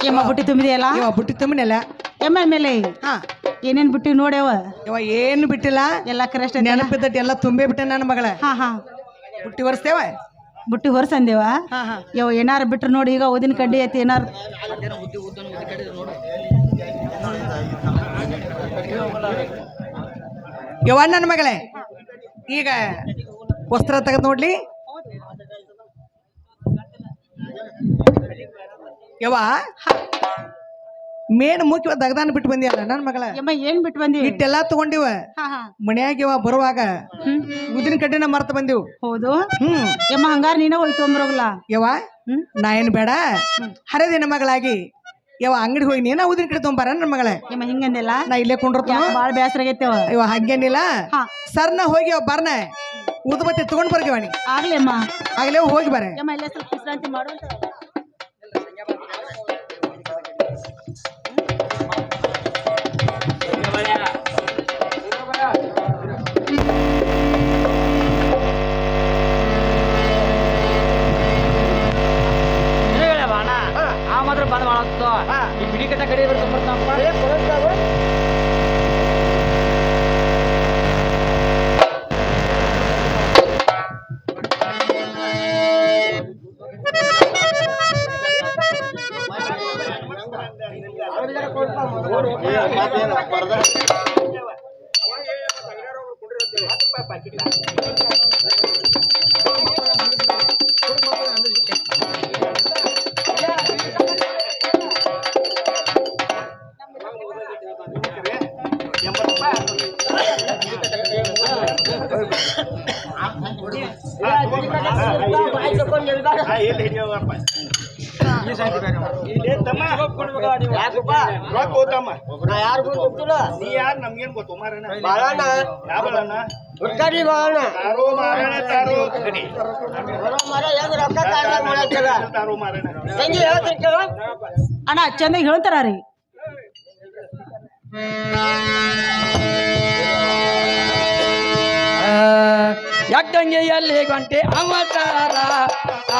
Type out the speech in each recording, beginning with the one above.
ಯಮ್ಮ ಬುಟ್ಟಿ ತುಂಬಿದೆಯಲ್ಲ ಇವ ಬುಟ್ಟಿ ತುಂಬಿನಲ್ಲ ಯಮ್ಮ ಮೇಲೆ ಹಾ ಏನೇನ್ ಬುಟ್ಟಿ ನೋಡ್ಯವ ಇವ ಏನು ಬಿಟ್ಟಿಲ್ಲ ಎಲ್ಲ ಕರೆಷ್ಟ ನೆನಪಿದ್ದಟ್ಟು ಎಲ್ಲ ತುಂಬೇ ಬಿಟ್ಟೆ ನನ್ನ ಮಗಳ ಹಾ ಹಾ ಬುಟ್ಟಿ ಒರೆಸ್ತೇವ ಬುಟ್ಟಿ ಹೊರಸಂದೇವ ಹಾ ಹಾ ಯವ್ ಏನಾರು ಬಿಟ್ರು ನೋಡಿ ಈಗ ಓದಿನ ಕಡ್ಡಿ ಐತಿ ಏನಾರು ಯವ ನನ್ನ ಮಗಳೇ ಈಗ ವಸ್ತ್ರ ತೆಗೆದು ನೋಡ್ಲಿ ಯವ ಮೇನ್ ಮುಖ್ಯವ ದಗದಾನ ಬಿಟ್ಟು ಬಂದಿಯಲ್ಲ ನನ್ನ ಮಗಳ ಯಮ್ಮ ಏನ್ ಬಿಟ್ಟು ಬಂದಿ ಇಟ್ಟೆಲ್ಲಾ ತಗೊಂಡಿವ ಹಾ ಹಾ ಮನ್ಯಾಗಿವ ಬರುವಾಗ ಉದಿನ ಕಡ್ಡಿನ ಮರ್ತ ಬಂದಿವ್ ಹೌದು ಯಮ್ಮ ಹಂಗಾರ ನೀನ ಹೋಗಿ ತೊಂಬರೋಗ್ಲ ಯವ ನಾ ಏನ್ ಬೇಡ ಹರಿದಿನ ಮಗಳಾಗಿ ಯವ ಅಂಗಡಿ ಹೋಗಿ ನೀನ ಉದಿನ ಕಡೆ ತೊಂಬಾರ ನನ್ನ ಮಗಳೇ ಯಮ್ಮ ಹಿಂಗಂದಿಲ್ಲ ನಾ ಇಲ್ಲೇ ಕೊಂಡ್ರತ ಬಾಳ ಬೇಸರ ಆಗೈತೆವ ಇವ ಹಂಗೇನಿಲ್ಲ ಹಾ ಸರ್ನ ಹೋಗಿ ಅವ ಬರ್ನ ಉದ್ಬತ್ತಿ ತಗೊಂಡ್ ಬರ್ತೀವಣಿ ಆಗ್ಲಿ ಅಮ್ಮ ಆಗ್ಲೇ ಹೋಗಿ ಬರ ಯಮ್ಮ ಇಲ್ಲೇ ಸ್ವಲ್ಪ ವಿಶ್ರಾಂತಿ ಮಾಡು ಮಾತ್ರ ಬಂದ್ ಮಾಡತ್ತ ಈ ಬಿಡಿ ಕಟ್ಟ ಕಡೆ ಬರ್ತಾನಪ್ಪ ನಮ್ಗೇನ್ ಗೊತ್ತು ಅಣ್ಣ ಚಂದಾಗಿ ಹೇಳ್ತಾರ ರೀ ಯಕ್ಕಂಗೆಯಲ್ಲಿ ಗಂಟೆ ಅವತಾರ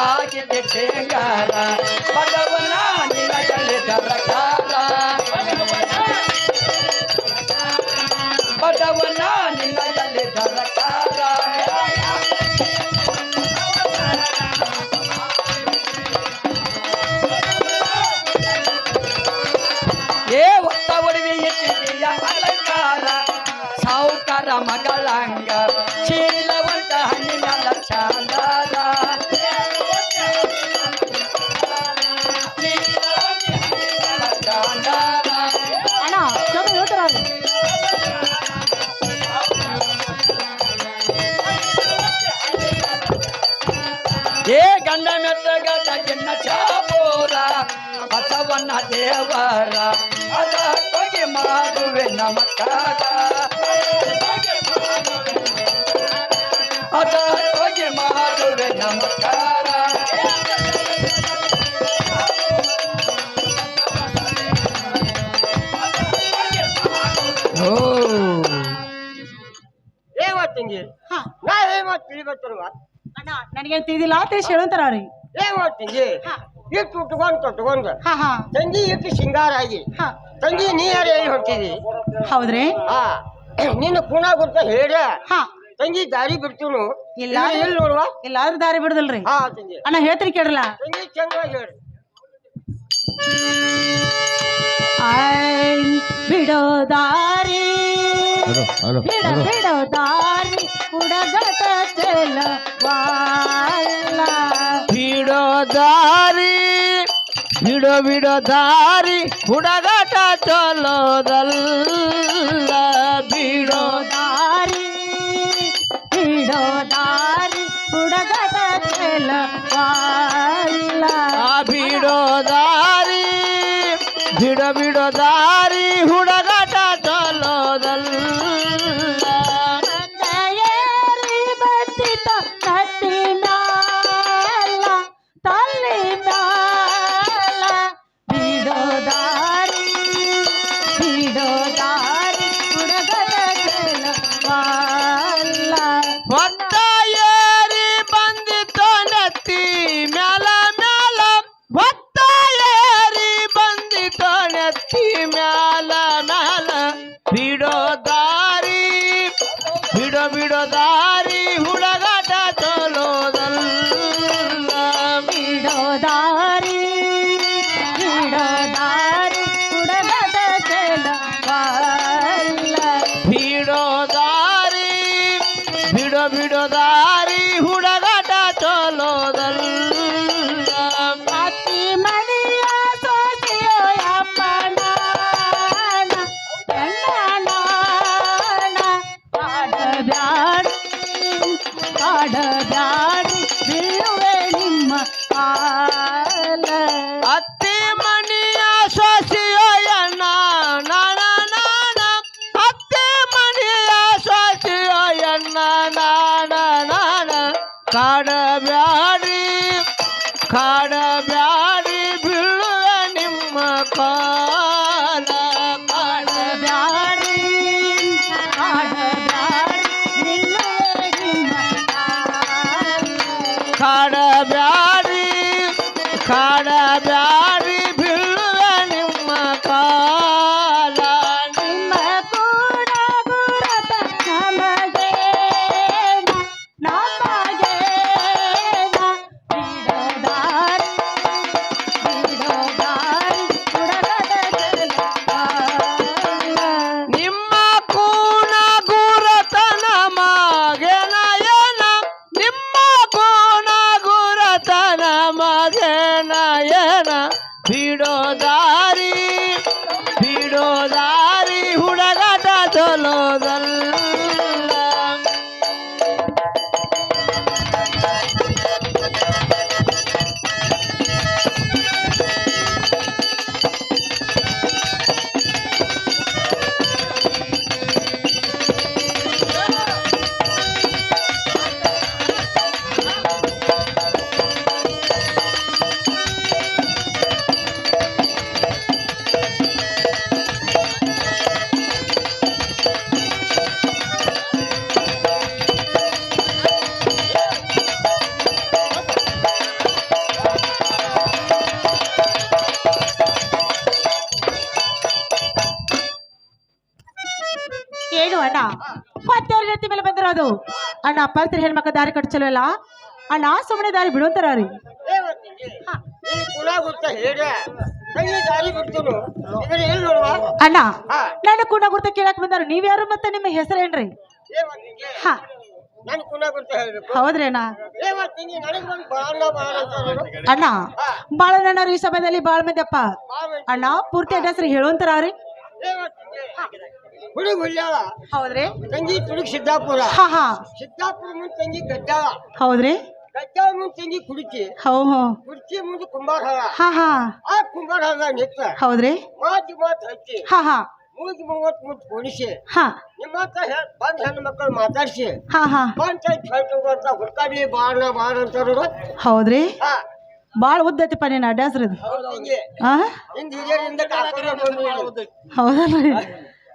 ಆಗಿದೆ ಶೇಂಗಾರ ಬಡವನ ನಿನಗಲ್ಲಿ ದರಕಾರ ಬಡವನ ನಿನಗಲ್ಲಿ ದರಕಾರ ಏ ಒತ್ತ ಒಡವಿ ಇಟ್ಟಿದೆಯ ಅಲಂಕಾರ ಸಾವುಕಾರ ಮಗಳಂಗ ಶೀಲವಂತ ಹಣ್ಣಿನ ಚಾಂದಾರ ಅಣ್ಣ ಚಂದ ಹೇಳ್ತಾರ ರೀ ಏ ಗಂಡ ಮೆತ್ತಗ ತಗಿನ ಚಾಪೋರ ಬಸವಣ್ಣ ದೇವರ ಅದ ಕೊಗೆ ಮಾಡುವೆ ನಮಕಾರ ಅದ ಕೊಗೆ ಮಾಡುವೆ ನಮಕಾರ ಓ ಏವತ್ತಿಂಗಿ ಹಾ ನಾ ಏಮತ್ ತಿಳಿಬತ್ತಲ್ವ ಅಣ್ಣ ನನಗೇನ್ ತಿಳಿದಿಲ್ಲ ತಿಳಿಸಿ ಹೇಳಂತಾರ ರೀ ಏವತ್ತಿಂಗಿ ಇಟ್ಟು ಉಟ್ಕೊಂಡು ಹಾ ಹಾ ತಂಗಿ ಇಟ್ಟು ಶೃಂಗಾರ ಆಗಿ ಹಾ ತಂಗಿ ನೀ ಯಾರು ಹೇಳಿ ಹೊಂಟಿದಿ ಹೌದ್ರಿ ಹಾ ನಿನ್ನ ಪುಣ ಗುರ್ತ ಹೇಳ ಹಾ ತಂಗಿ ದಾರಿ ಬಿಡ್ತೀನು ಇಲ್ಲ ಇಲ್ಲಿ ನೋಡುವ ಎಲ್ಲಾದ್ರೂ ದಾರಿ ಬಿಡದಲ್ರಿ ಹಾ ತಂಗಿ ಅಣ್ಣ ಹೇಳ್ತೀರಿ ಕೇಳಲ್ಲ ತಂಗಿ ಚಂದ್ರಾಗಿ ಹೇಳಿ ಬಿಡೋ ದಾರಿ ಬಿಡೋ ದಾರಿ ಹುಡುಗಟ ಚೆಲವಾಲ ಬಿಡೋ ದಾರಿ ಬಿಡೋ ದಾರಿ ಹುಡುಗಾಟ ಚಲೋದಲ್ಲ ಬಿಡೋ ದಾರಿ ಹುಡುಗಟ ಚೆಲವಾಲ ಬಿಡೋ ದಾರಿ ಬಿಡೋ ದಾರಿ ಹುಡುಗಾಟ ಚಲೋದಲ್ಲ ಏರಿ ಬತ್ತಿತ ಕಟ್ಟಿ ಮ್ಯಾಲ ತಲ್ಲಿ ಮ್ಯಾಲ ಬಿಡೋ ದಾರಿ ಹುಡುಗಟ ಚೆಲವಾಲ ಹೊತ್ತ ಏರಿ ಬಂದಿತ್ತು ನೆತ್ತಿ ಮ್ಯಾಲ ಮ್ಯಾಲ ಹೊತ್ತ ಏರಿ ಬಂದ ದಾರಿ ಬಿಡೋ ದಾರಿ ಹುಡುಗದ ಚೆಲುವಲ್ಲ ಬಿಡೋ ದಾರಿ ಬಿಡೋ ದಾರಿ ಹುಡುಗಾಟ ಚಲೋದಲ್ಲ ಅತ್ತಿ ಮನೆಯ ಸೋಸಿಯೋ ಅಮ್ಮನ ಆಡಬ್ಯಾಡಿ ಬೀಳುವೆ ನಿಮ್ಮ ಕಾಲ ಅತ್ತಿ ಮನೆಯ ಸೊಸೆಯೋ ಎನ್ನ ನಾನ ನಾನ ಅತ್ತಿ ಮನೆಯ ಸೊಸೆಯೋ ಎನ್ನ ನಾನ ನಾನ ಕಾಡಬ್ಯಾಡಿ ಬೀಳುವೆ ನಿಮ್ಮ ಕಾಲ ಆಡಬ್ಯಾಡಿ ಬೀಳುವೆ ನಿಮ್ಮ ಕಾಡಬ್ಯಾಡಿ ಬೀಳುವೆ ನಿಮ್ಮ ಕಾಲ ನಿಮ್ಮ ಕೂಡ ಗುರತ ನಮಗೆ ಬಿಡೋದಾರಿ ಹುಡುಗದ ಚೆಲುವಲ್ಲ ನಿಮ್ಮ ಕೂನ ಗುರತನ ಮಗನ ಏನ ನಿಮ್ಮ ಕೂನ ಗುರತನ ಮಗನ ಏನ ಬಿಡೋದಾರಿ ಹುಡುಗಾಟ ಚಲೋದಲ್ಲ ಏನು ಅಣ್ಣ ಮತ್ತೆ ರೀತಿ ಮೇಲೆ ಬಂದಿರೋದು ಅಣ್ಣ ಪವಿತ್ರ ಹೆಣ್ಮಕ್ಳ ದಾರಿ ಕಟ್ಚಲಲ್ಲ ಅಣ್ಣ ಸುಮ್ಮನೆ ದಾರಿ ಬಿಡುವಂತಾರ ರೀ ನೀನು ಕುಣ ಗುರ್ತ ಹೇಳ್ಯ ತಂಗಿ ದಾರಿ ಬಿಡ್ತನು ಇದನ್ನ ಎಲ್ಲಿ ನೋಡುವ ಅಣ್ಣ ಹಾ. ನನ್ನ ಕೂಡ ಗುರ್ತ ಕೇಳಕ್ ಬಂದಾರ ನೀವ್ಯಾರು ಮತ್ತೆ ನಿಮ್ಮ ಹೆಸರೇನ್ರಿ ಹಾ ನಾನು ಕುಣ ಗುರ್ತ ಹೇಳ್ಬೇಕು ಹೌದ್ರಿ ಅಣ್ಣ ತಂಗಿ ನನಗೆ ಒಂದು ಬಾಳ ಅಂತ ನೋಡು. ಅಣ್ಣ ಬಾಳ ನನ್ನ ಈ ಸಮಯದಲ್ಲಿ ಬಾಳ ಮಂದಪ್ಪ ಬಾಳ ಮಂದಿ. ಅಣ್ಣ ಪೂರ್ತಿ ಅಡ್ರೆಸ್ ರೀ ಹೇಳುವಂತಾರ ರೀ ಹುಡುಗ ಹುಲ್ಯಾಳ ಹೌದ್ರಿ ತಂಗಿ ತುಡುಗ್ ಸಿದ್ದಾಪುರ ಹಾ ಹಾ ಸಿದ್ದಾಪುರ ಮುಂದೆ ತಂಗಿ ಗದ್ದಾಳ ಹೌದ್ರಿ ಗದ್ದಾಳ ಮುಂದೆ ತಂಗಿ ಕುಡಿಚಿ ಹೌ ಹೋ ಕುರ್ಚಿ ಮುಂದೆ ಕುಂಬಾರ ಹಳ ಹಾ ಹಾ ಆ ಕುಂಬಾರ ಹಳ ನಿತ್ತ ಹೌದ್ರಿ ಮಾತು ಹಚ್ಚಿ ಹಾ ಹಾ 30 ಪೊಲೀಸೆ ಹಾ ನಿಮ್ಮ ಹತ್ರ ಬಂದ್ ಹೆಣ್ಣು ಮಕ್ಕಳು ಮಾತಾಡ್ಸಿ ಹಾ ಹಾ ಬಂದ್ ಅಂತ ಹುಡ್ಕಾಡ್ಲಿ ಬಾಳ ಅಂತಾರ ಹೌದ್ರಿ ಹಾ ಬಾಳ ಉದ್ದೈತಿಪ್ಪ ನೀನ್ ಅಡ್ರೆಸ್ ರೀ ಹೌದ್ ತಂಗಿ ಹಾ ಹಿಂದ್ ಹಿರಿಯರಿಂದ ಕಾಕೊಂಡು ಬಂದು ಹೌದಲ್ರಿ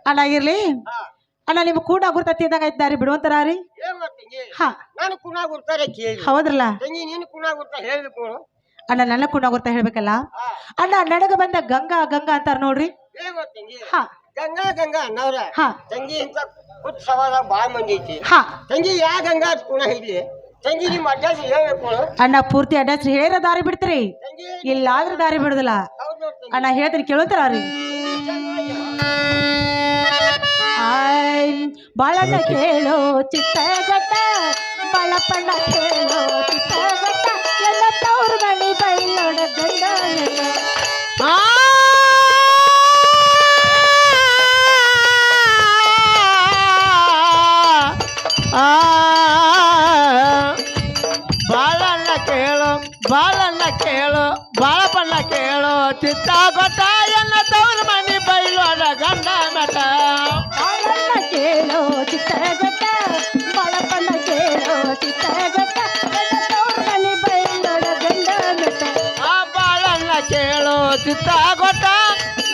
ಅಣ್ಣ ಆಗಿರ್ಲಿ ಅಣ್ಣ ನಿಮ್ ಕೂಡ ಗುರ್ತತಿ ಇದ್ದಾಗ ಐತ್ ದಾರಿ ಬಿಡುವಂತಾರ ರೀ ಏನ್ ತಂಗಿ ಹಾ ನಾನು ಕುಣ ಗುರ್ತಾರೆ ಕೇಳಿ ಹೌದ್ರಲ್ಲ ತಂಗಿ ನೀನು ಕುಣ ಗುರ್ತ ಹೇಳ್ಬೇಕು ಅಣ್ಣ ನನ್ನ ಕೂಡ ಗುರ್ತ ಹೇಳ್ಬೇಕಲ್ಲ ಅಣ್ಣ ನಡಗ ಬಂದ ಗಂಗಾ ಗಂಗಾ ಅಂತಾರ ನೋಡ್ರಿ ಏನ್ ತಂಗಿ ಹಾ ಗಂಗಾ ಅನ್ನವ್ರ ಹಾ ತಂಗಿ ಇಂತ ಉತ್ಸವದ ಬಾಳ ಮಂದಿ ಐತಿ ಹಾ ತಂಗಿ ಯಾ ಗಂಗಾ ಕುಣ ಹಿಡ್ಲಿ ತಂಗಿ ನಿಮ್ಮ ಅಡ್ರೆಸ್ ಹೇಳ್ಬೇಕು ಅಣ್ಣ ಪೂರ್ತಿ ಅಡ್ರೆಸ್ ಹೇಳಿರ ದಾರಿ ಬಿಡ್ತೀರಿ ತಂಗಿ ಇಲ್ಲಾದ್ರ ದಾರಿ ಬಿಡುದಿಲ್ಲ ಹೌದ್ ನೋಡ್ ತಂಗಿ ಅಣ್ಣ ಹೇಳ್ತೀನಿ ಕೇಳುತ್ತಾರ ರೀ ಬಾಳಣ್ಣ ಕೇಳೋ ಚಿತ್ತಗಟ್ಟ ಬಾಳಪ್ಪಣ್ಣ ಕೇಳೋ ಚಿತ್ತಗಟ್ಟ ಎಲ್ಲ ತವ್ರ ಮನೆ ಬೈಲೋಡ ಗಂಡ ಬಾಳನ್ನ ಕೇಳು ಬಾಳಪ್ಪಣ್ಣ ಕೇಳು ಚಿತ್ತ ಗೊತ್ತ ಎನ್ನ ತವ್ರ ಮನಿ ಬೈಲೋಡ ಗಂಡ ಮಠ ಬಾಳಣ್ಣ ಕೇಳೋ ಚಿತ್ತಗಟ್ಟ ಬಾಳಪ್ಪಣ್ಣ ಕೇಳೋ ಚಿತ್ತಗಟ್ಟ ಎಲ್ಲ ತವ್ರ ಮನೆ ಬೈಲೋಡ ಗಂಡ ಮೆಟ್ಟ ಬಾಳನ್ನ ಕೇಳು ಚಿತ್ತ ಗೊತ್ತ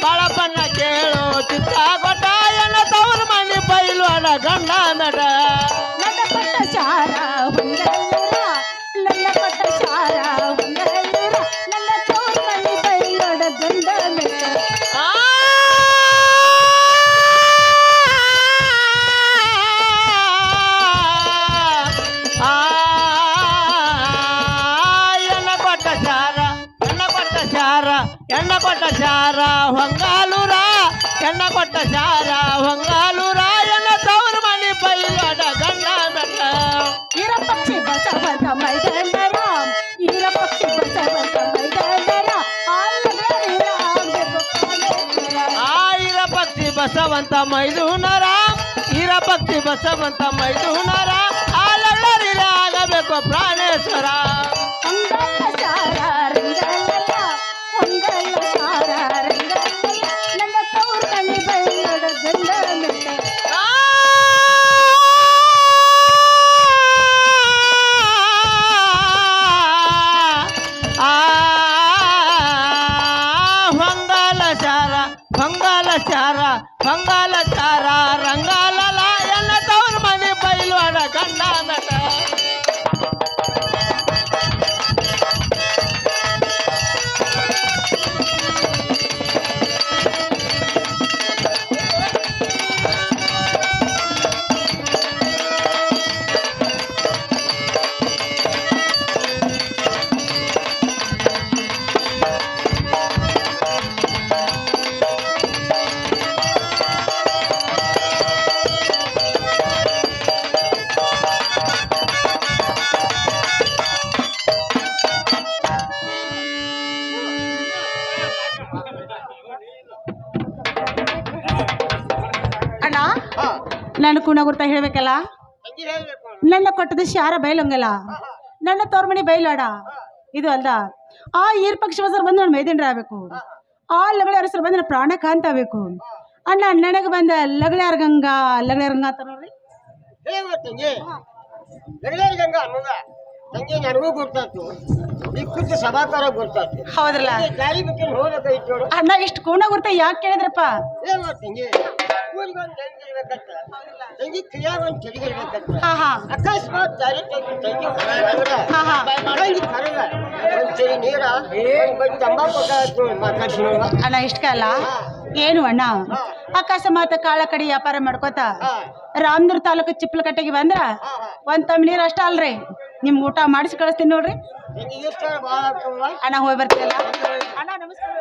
ಬಾಳಪ್ಪಣ್ಣ ಕೇಳು ಚಿತ್ತ ಗೊತ್ತ ಎನ್ನ ತವ್ರ ಮನಿ ಬೈಲೋಡ ಗಂಡ ಮಠ ನನ್ನ ಪಟ್ಟ ಶಾರ ಹೊಂದಲ್ಲೂರ ನನ್ನ ಪಟ್ಟ ಶಾರ ಹೊಂದಲ್ಲೂರ ನನ್ನ ತವ್ರ ಮನೆ ಬೈಲೋಡ ಗಂಡ ಮೆಟ್ಟ ಎನ್ನ ಕೊಟ್ಟ ಸಾರ ಎಣ್ಣ ಕೊಟ್ಟ ಶಾರ ಹೊಂಗಾಲೂರ ಎಣ್ಣ ಕೊಟ್ಟ ಶಾರ ಹೊಂಗಾಲೂರ ಎನ್ನ ತವರು ಮನಿ ಬೈಲಾಡ ಗಂಡ ಬೆಟ್ಟ ಈರ ಪಕ್ಷಿ ಬಸವಂತ ಮೈದಂಡರ ಈರ ಪಕ್ಷಿ ಬಸವಂತ ಮೈದಂಡರ ಈರ ಭಕ್ತಿ ಬಸವಂತ ಮೈದುನರ ಈರ ಭಕ್ತಿ ಬಸವಂತ ಮೈದುನರ ಆಗಬೇಕು ಪ್ರಾಣೇಶ್ವರ ಹೊಂಗಲ್ಲ ಶಾರ ರಂಗಲ್ಲ ಹೊಂಗಲ್ಲ ಶಾರ ರಂಗಲ್ಲ ನನ್ನ ತವರು ಮನಿ ಬೈಲಾಡ ಗಂಡ ಮೆಟ್ಟ ಹೊಂಗಾಲ ಚಾರ ರಂಗಾಲಲ ಎಲ್ಲ ತವ್ರ ಮನೆ ಬೈಲ್ವಾಡ ಗಂಡ ಬೆಟ್ಟ ಅಣ್ಣ ನನ್ನ ಕುಣ ಗುರ್ತ ಹೇಳ್ಬೇಕಲ್ಲ ತಂಗಿ ಹೇಳ್ಬೇಕು ನನ್ನ ಕೊಟ್ಟದ ಶಾರ ಬೈಲಂಗಲ್ಲ ನನ್ನ ತೋರ್ಮಣಿ ಬೈಲಾಡ ಇದು ಅಲ್ದ ಆ ಈರ್ ಪಕ್ಷ ಹೆಸರು ಬಂದು ನಾನು ಮೈದಂಡ್ರ ಆಗ್ಬೇಕು ಆ ಲಗಳ ಹೆಸರು ಬಂದು ನನ್ನ ಪ್ರಾಣ ಕಾಂತಾಗಬೇಕು ಅಣ್ಣ ನನಗೆ ಬಂದ ಲಗಳಾರ ಗಂಗಾ ಅಂತ ನೋಡ್ರಿ ಹೇಳ ತಂಗಿ ಬೆಳಗಾರಿ ಗಂಗ ಅನ್ನೋದ ತಂಗಿ ನನಗೂ ಗೊತ್ತಾಯ್ತು ಈ ಕುರಿತು ಸಭಾಕಾರ ಗೊತ್ತಾಯ್ತು ಹೌದ್ರಲ್ಲ ಗಾಳಿ ಬಿಟ್ಟು ಹೋಗ್ಬೇಕಾಯ್ತು ನೋಡು ಅಣ್ಣ ಇಷ್ಟು ಕುಣ ಗುರ್ತ ಯಾಕೆ ಕೇಳಿದ್ರಪ್ಪ ಏನ್ ತಂಗಿ ಊರಿಗೊಂದು ತೆಗಿರ್ಬೇಕಂತ ತಂಗಿ ಕ್ರಿಯಾಗ ಒಂದು ತೆಗಿರ್ಬೇಕಂತ ಹಾ ಹಾ ಅಕಸ್ಮಾತ್ ದಾರಿ ತಂಗಿ ಹಾ ಹಾ ತಂಗಿ ಕರಗ ಒಂದ್ ಸರಿ ನೀರ ಒಂದ್ ತಂಬಾಕು ಮಾತಾಡ್ಸಿ ನೋಡುವ ಅಣ್ಣ ಇಷ್ಟಕಲ್ಲ ಏನು ಅಣ್ಣ ಅಕಸ್ಮಾತ್ ಕಾಳ ಕಡಿ ವ್ಯಾಪಾರ ಮಾಡ್ಕೋತ ರಾಮನೂರ್ ತಾಲೂಕು ಚಿಪ್ಲಕಟ್ಟೆಗೆ ಬಂದ್ರ ಒಂದ್ ತಮ್ಮ ನೀರು ಅಷ್ಟ ಅಲ್ರಿ ನಿಮ್ ಊಟ ಮಾಡಿಸಿ ಕಳಿಸ್ತೀನಿ ನೋಡ್ರಿ ತಂಗಿ ಇಷ್ಟ ಭಾಳ ಆಗ್ತವ ಅಣ್ಣ ಹೋಗಿ ಬರ್ತೀಯಲ್ಲ ಅಣ್ಣ ನಮಸ್ಕಾರ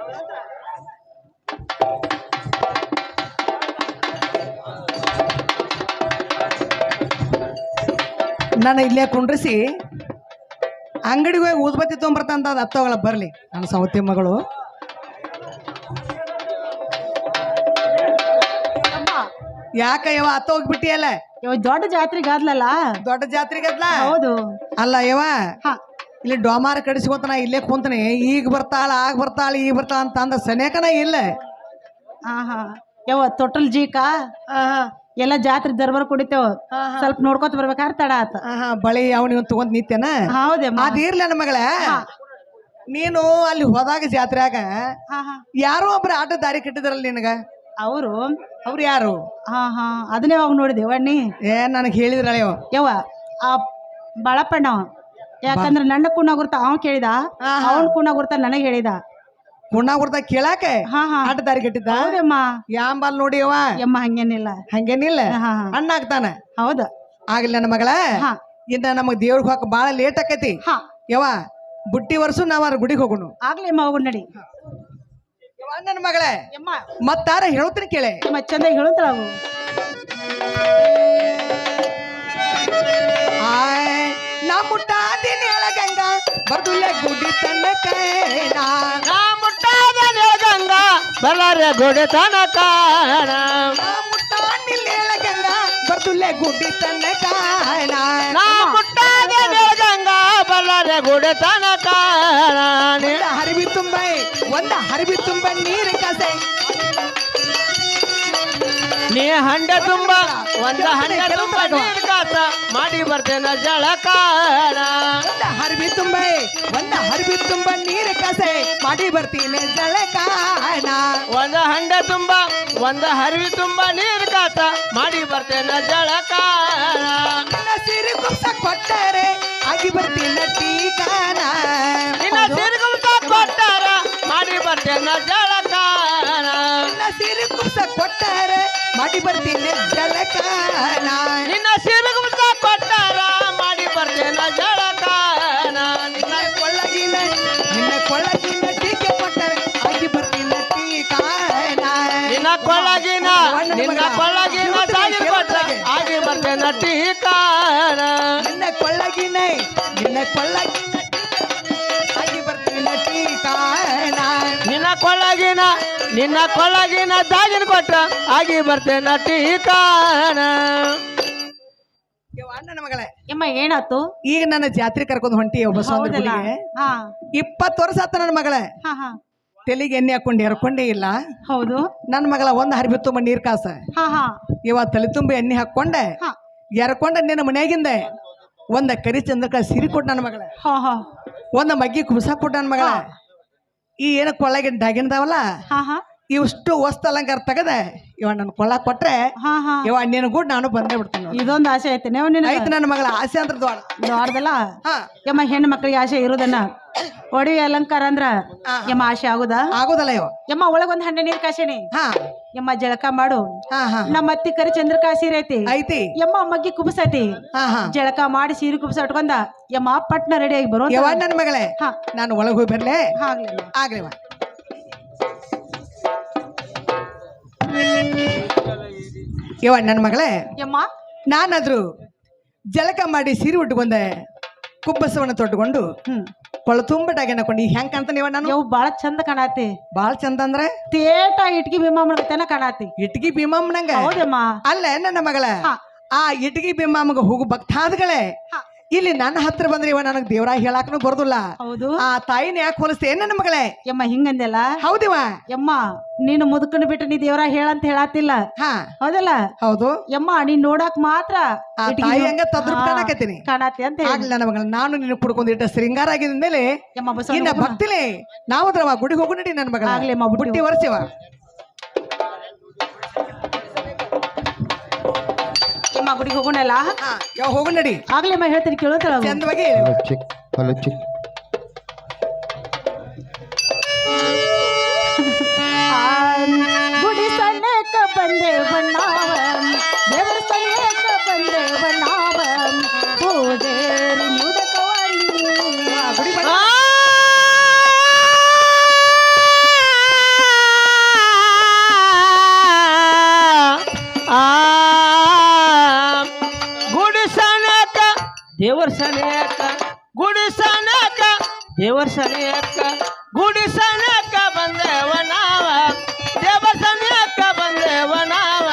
ನಾನು ಇಲ್ಲೇ ಕುಂಡ್ರಿಸಿ ಅಂಗಡಿಗೆ ಹೋಗಿ ಊದ್ಬತ್ತಿ ತೊಗೊಂಬರ್ತಂತ ಅದು ಹತ್ತೋಗಲ್ಲ ಬರಲಿ ನನ್ನ ಸೌತಿ ಮಗಳು ಅಮ್ಮ ಯಾಕ ಯವ ಹತ್ತ ಹೋಗ್ಬಿಟ್ಟಿಯಲ್ಲ ಇವ್ ದೊಡ್ಡ ಜಾತ್ರೆಗೆ ಆದ್ಲಲ್ಲ ದೊಡ್ಡ ಜಾತ್ರೆಗದ್ಲ ಹೌದು ಅಲ್ಲ ಯವ ಹಾ ಇಲ್ಲಿ ಡೋಮಾರ ಕಡಿಸ್ಕೊಂತ ನಾ ಇಲ್ಲೇ ಕುಂತನಿ ಈಗ ಬರ್ತಾಳ ಆಗ ಬರ್ತಾಳ ಈಗ ಬರ್ತಾಳ ಅಂತ ಅಂದ ಸನೇಕನ ಇಲ್ಲ ಹಾ ಹಾ ಯಾವ ತೊಟ್ಟಲ್ ಜೀಕ ಎಲ್ಲ ಜಾತ್ರೆ ದರ್ಬಾರ್ ಕುಡಿತೇವ ಸ್ವಲ್ಪ ನೋಡ್ಕೊತ ಬರ್ಬೇಕಾದ್ರೆ ತಡ ಆತ ಬಳಿ ಯಾವ ನೀವು ತಗೊಂಡ್ ನಿತ್ಯನ ಹೌದಮ್ಮ ಅದಿರ್ಲಿ ನನ್ನ ಮಗಳ ನೀನು ಅಲ್ಲಿ ಹೋದಾಗ ಜಾತ್ರೆಯಾಗ ಹಾ ಹಾ ಯಾರೋ ಒಬ್ರು ಆಟ ದಾರಿ ಕಟ್ಟಿದಾರಲ್ಲ ನಿನಗ ಅವರು ಅವ್ರು ಯಾರು ಹಾ ಹಾ ಅದನ್ನೇ ಹೋಗಿ ನೋಡಿದೆ ವಣ್ಣಿ ಏ ನನಗೆ ಹೇಳಿದ್ರಲ್ಲ ಇವ ಯವ್ವ ಆ ಬಾಳಪ್ಪಣ್ಣ ಯಾಕಂದ್ರೆ ನನ್ನ ಕುಣ ಗುರ್ತ ಅವ ಕೇಳಿದ ಅವನ್ ಕುಣ ಗುರ್ತ ನನಗೆ ಹೇಳಿದ ಗುಣ ಗುರ್ತ ಕೇಳಾಕ ಹಾ ಹಾ ಆಟ ದಾರಿ ಕಟ್ಟಿದ್ದ ಹೌದಮ್ಮ ಯಾಂಬಲ್ ನೋಡಿ ಅವ ಯಮ್ಮ ಹಂಗೇನಿಲ್ಲ ಹಂಗೇನಿಲ್ಲ ಹಾ ಹಾ ಅಣ್ಣ ಆಗ್ತಾನ ಹೌದ ಆಗ್ಲಿ ನನ್ನ ಮಗಳ ಹಾ ಇನ್ನ ನಮಗ್ ದೇವ್ರಿಗೆ ಹೋಗಕ್ ಬಾಳ ಲೇಟ್ ಆಕೈತಿ ಹಾ ಯವ ಬುಟ್ಟಿ ವರ್ಷ ನಾವ್ ಗುಡಿಗೆ ಹೋಗೋಣ ಆಗ್ಲಿ ಅಮ್ಮ ಹೋಗು ನಡಿ ಯವ್ವ ನನ್ನ ಮಗಳೇ ಯಮ್ಮ ಮತ್ತಾರ ಹೇಳ್ತೀನಿ ಕೇಳೆ ಯಮ್ಮ ಚಂದ ಹೇಳುತ್ತಲ್ಲ ಅವು ಆಯ್ ನಾ ಮುಟ್ಟಾದಿನ ಗಂಗ ಬರ್ದುಲ್ಲೆ ಗುಡಿ ತನ್ನ ಕೈನ ನಾ ಮುಟ್ಟಾದ ಗಂಗ ಬಲ್ಲಾರೆ ಗೋಡೆ ತನಕ ನಾ ಮುಟ್ಟಾದಿನ ಗಂಗ ಬರ್ದುಲ್ಲೆ ಗುಡಿ ತನ್ನ ಕಾಯನ ನಾ ಮುಟ್ಟಾದ ಗಂಗ ಬಲ್ಲಾರೆ ಗೋಡೆ ತನಕ ಹರಿವಿ ತುಂಬ ಒಂದ ಹರಿವಿ ತುಂಬ ನೀರು ಕಸೆ ನೀ ಹಂಡೆ ತುಂಬ ಒಂದ ಹಂಡೆ ತುಂಬ ನೀರು ಕಾಸ ಮಾಡಿ ಬರ್ತೇನ ಜಳಕ ಒಂದ ಹರಿವಿ ತುಂಬ ಒಂದ ಹರಿವಿ ತುಂಬ ನೀರು ಕಸೆ ಮಾಡಿ ಬರ್ತೀನಿ ಜಳಕಾನ ಒಂದ ಹಂಡೆ ತುಂಬ ಒಂದ ಹರಿವಿ ತುಂಬ ನೀರು ಕಾಸ ಮಾಡಿ ಬರ್ತೇನ ಜಳಕ ನಿನ್ನ ಸಿರಿ ಕುಪ್ಸ ಕೊಟ್ಟರೆ ಆಗಿ ಬರ್ತೀನಿ ಟೀಕಾನ ನಿನ್ನ ಸಿರಿಗುಂಸ ಕೊಟ್ಟಾರ ಮಾಡಿ ಬರ್ತೇನ ಜಳಕ ನಿನ್ನ ಸಿರಿ ಕುಪ್ಸ ಕೊಟ್ಟರೆ ಮಾಡಿ ಬರ್ತೀನಿ ಜಳಕಾನ ನಿನ್ನ ಸಿರಿಗುಂಸ ಕೊಟ್ಟಾರ ಮಾಡಿ ಬರ್ತೇನ ಜಳಕ ನಿನ್ನ ಕೊಳ್ಳಗಿನ ಟೀಕೆ ಕೊಟ್ಟರೆ ಕೊಳ್ಳಗಿನ ಆಗಿ ಬರ್ತೀನಿ ಟೀಕಾಣ ನಿನ್ನ ಕೊಳ್ಳಗಿನ ದಾಗಿನ ಕೊಟ್ರ ಆಗಿ ಬರ್ತೇನ ಟೀಕಾಣ. ಅಣ್ಣನ ಮಗಳೇ ಯಮ್ಮ ಏನಾತು? ಈಗ ನನ್ನ ಜಾತ್ರೆ ಕರ್ಕೊಂಡು ಹೊಂಟಿ ಒಬ್ಬ ಸ್ವಂತ ಹೌದಲ್ಲ? ಗುಡಿಗೆ. ಹಾ 20 ವರ್ಷ ಆತ ನನ್ನ ಮಗಳೇ. ಹಾ ಹಾ ತೆಲಿಗೆ ಎಣ್ಣೆ ಹಾಕೊಂಡು ಎರ್ಕೊಂಡೇ ಇಲ್ಲ. ಹೌದು. ನನ್ನ ಮಗಳ ಒಂದು ಹರಿಬಿ ತುಂಬ ನೀರ್ ಕಾಸ ಹಾ ಹಾ ಇವ ತಲೆ ತುಂಬ ಎಣ್ಣೆ ಹಾಕೊಂಡೆ ಹಾ ಎರ್ಕೊಂಡ ನಿನ್ನ ಮನ್ಯಾಗಿಂದ ಒಂದ ಕರಿ ಚಂದ್ರಕ ಸಿರಿ ಕೊಟ್ಟು ನನ್ನ ಮಗಳ, ಹಾ ಹಾ ಒಂದ ಮಗ್ಗಿ ಕುಬಸ ಕೊಟ್ಟು ನನ್ನ ಮಗಳ. ಈ ಏನ ಕೊಳ್ಳಾಗಿನ ಡಾಗಿನದಾವಲ್ಲ ಹಾ ಹಾ ಇಷ್ಟು ವಸ್ತು ಅಲಂಕಾರ ತೆಗದೆ ಇವ ನನ್ನ ಕೊಳ್ಳ ಕೊಟ್ರೆ ಹಾ ಹಾ ಇವ ನಿನ್ನ ಕೂಡ ನಾನು ಬಂದೇ ಬಿಡ್ತೀನಿ ನೋಡಿ. ಇದೊಂದು ಆಸೆ ಐತೆ ನೀವು ಆಯ್ತು ನನ್ನ ಮಗಳ ಆಸೆ ಅಂದ್ರೆ ದ್ವಾರ. ದೊಡ್ಡದಲ್ಲ ಹಾ ಯಮ್ಮ ಹೆಣ್ಣು ಮಕ್ಕಳಿಗೆ ಆಸೆ ಇರೋದನ್ನ ಒಡವೆ ಅಲಂಕಾರ ಅಂದ್ರ ಯಮ್ಮ ಆಸೆ ಆಗುದಾ? ಆಗೋದಲ್ಲ ಇವ. ಯಮ್ಮ ಒಳಗೊಂದ್ ಹಣ್ಣೆ ನೀರ್ ಕಾಸೇನಿ ಹಾ ಯಮ್ಮ ಜಳಕ ಮಾಡು. ಹಾ ಹಾ ನಮ್ಮ ಅತ್ತಿ ಕರಿ ಚಂದ್ರಕಾ ಸೀರೆ ಐತಿ, ಐತಿ. ಯಮ್ಮ ಮಗ್ಗಿ ಕುಬಸೈತಿ. ಹಾ ಹಾ ಜಳಕ ಮಾಡಿ ಸೀರೆ ಕುಬಸ ಉಟ್ಕೊಂಡ ಯಮ್ಮ ಪಟ್ನ ರೆಡಿ ಆಗಿ ಬರೋ. ಯವ ನನ್ನ ಮಗಳೇ ಹಾ ನಾನು ಒಳಗೆ ಹೋಗಿ ಬರ್ಲೆ ಆಗ್ಲಿ ಆಗ್ಲಿವ. ಯವ ನನ್ನ ಮಗಳೇ ಯಮ್ಮ ನಾನಾದ್ರು ಜಳಕ ಮಾಡಿ ಸೀರೆ ಉಟ್ಕೊಂಡೆ ಕುಬ್ಬಸವನ್ನ ತೊಟ್ಟುಕೊಂಡು ಕೊಳ ತುಂಬ ಡಾಗಿನ ಹಾಕೊಂಡು ಹೆಂಗ್ ಕಾಣ್ತಾನೆ ಇವ ನಾನು? ಯವ್ ಬಾಳ ಚಂದ ಕಾಣತಿ. ಬಾಳ ಚಂದ ಅಂದ್ರೆ ತೇಟ ಇಟ್ಕಿ ಭೀಮಮ್ಮನ ಕಾಣತಿ. ಇಟ್ಗಿ ಭೀಮಮ್ಮನಂಗ ಹೌದಮ್ಮ. ಅಲ್ಲ ನನ್ನ ಮಗಳ ಹಾ. ಆ ಇಟ್ಗಿ ಭೀಮಮ್ಮಗ ಹೋಗು ಭಕ್ತಾದ್ಗಳೇ ಹಾ. ಇಲ್ಲಿ ನನ್ನ ಹತ್ರ ಬಂದ್ರೆ ಇವ ನನಗ್ ದೇವ್ರ ಹೇಳಾಕನು ಬರೋದಿಲ್ಲ. ಹೌದು. ಆ ತಾಯಿನ ಯಾಕೆ ಹೋಲಿಸ್ತೇ ನನ್ನ ಮಗಳೇ? ಯಮ್ಮ ಹಿಂಗಂದೆಲ್ಲ ಹೌದಿವ. ಯಮ್ಮ ನೀನು ಮುದುಕನ್ ಬಿಟ್ಟು ನೀ ದೇವ್ರ ಹೇಳಂತ ಹೇಳತ್ತಿಲ್ಲ. ಹಾ ಹೌದಲ್ಲ? ಹೌದು. ಯಮ್ಮ ನೀನ್ ನೋಡಾಕ್ ಮಾತ್ರ ಆ ಇಟ್ಗಿ ತಾಯಿ ಹಂಗ ತದ್ರೂಪ ಕಾಣಕತ್ತೀನಿ. ಕಾಣತಿ ಅಂತ ಹೇಳಿ. ಆಗ್ಲಿ ನನ್ನ ಮಗಳ ನಾನು ನಿನ್ನ ಪುಡ್ಕೊಂಡು ಇಟ್ಟ ಶೃಂಗಾರ ಆಗಿದ ಮೇಲೆ ಯಮ್ಮ ಬಸವಣ್ಣ ಇನ್ನ ಹೋಗೋಣ. ಭಕ್ತಿಲೇ ನಾವದ್ರವ ಗುಡಿಗೆ ಹೋಗು ನಡಿ ನನ್ನ ಮಗಳ. ಆಗ್ಲಿ ಅಮ್ಮ, ಬುಟ್ಟಿ ಬುಟ್ಟಿ ವರ್ಷವ. ಯಮ್ಮ ಗುಡಿಗೆ ಹೋಗೋಣಲ್ಲ. ಹಾ ಯಾವ ಹೋಗು ನಡಿ. ಆಗ್ಲಿ ಅಮ್ಮ ಹೇಳ್ತೀನಿ ಕೇಳೋತಳ. ಚಂದವಾಗಿ ಹಲೋ ಚಿಕ್ ಗುಡಿ ಸಣ್ಣಕ ಬಂದೆ ಬಣ್ಣಾವ, ದೇವರ ಸಣ್ಣಕ ಬಂದೆ ಬಣ್ಣಾವ, ಪೂಜೇರಿ ಮುದಕವಾಣಿ. ಗುಡಿ ಬಾ. ಗುಡಿಸನಕ ದೇವರ ಸನೇಕ ಗುಡಿಸನಕ ದೇವರ ಸನೇಕ ಗುಡಿಸನಕ ಬಂದೇವ ನಾವ ದೇವರ ಸನೇಕ ಬಂದೇವ ನಾವ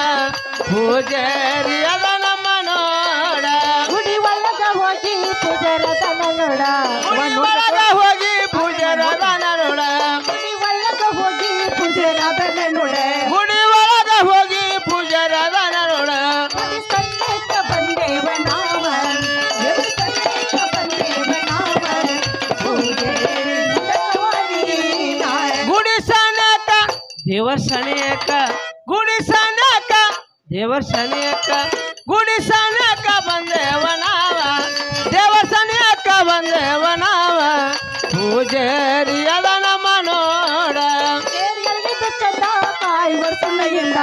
ಪೂಜಾರಿ ಅದ ನಮ್ಮ ನೋಡ ಗುಡಿ ಒಳಗ ಹೋಗಿ ಪೂಜಾರದ ನೋಡ, ಗುಡಿ ಒಳಗ ಹೋಗಿ ಪೂಜಾರದ ನೋಡ ಗುಡಿ ಒಳಗ ಹೋಗಿ ಪೂಜಾರದ ನೋಡ, ಗುಡಿ ಒಳಗ ಹೋಗಿ ಪೂಜಾರದ ನೋಡ ಗುಡಿ ಸಣ್ಣಕ ಬಂದೇವ ನಾವ, ದೇವರ ಸಣ್ಣಕ ಬಂದೇವ ನಾವ, ಪೂಜೇರಿ ಮುದಕವಾಣಿ. ಗುಡಿಸನಕ ದೇವರ ಸನೇಕ ಗುಡಿಸನಕ ದೇವರ ಸನೇಕ ಗುಡಿಸನಕ ಬಂದೇವ ನಾವ ದೇವರ ಸನೇಕ ಬಂದೇವ ನಾವ ಪೂಜಾರಿ ಅದ ನಮ್ಮ ನೋಡ ಏರಿಯಲ್ಲಿದ್ದ ಚಂದ ಕಾಯಿ ವರ್ಷಗಳಿಂದ,